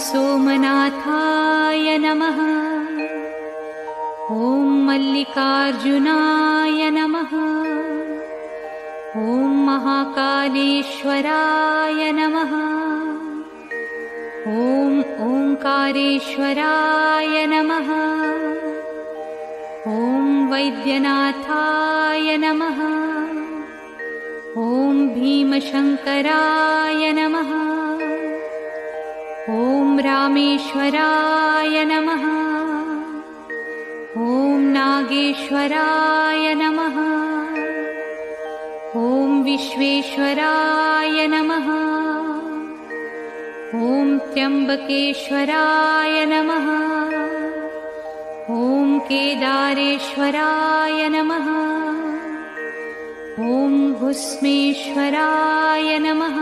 सोमनाथाय नमः। ॐ मल्लिकार्जुनाय नमः। ॐ महाकालेश्वराय नमः। ॐ ओंकारेश्वराय नमः। ॐ वैद्यनाथाय नमः। ॐ भीमशंकराय नमः। ॐ रामेश्वराय नमः। ॐ नागेश्वराय नमः। ॐ विश्वेश्वराय नमः। ॐ त्र्यंबकेश्वराय नमः। ॐ केदारेश्वराय नमः। ॐ भुस्मेश्वराय नमः।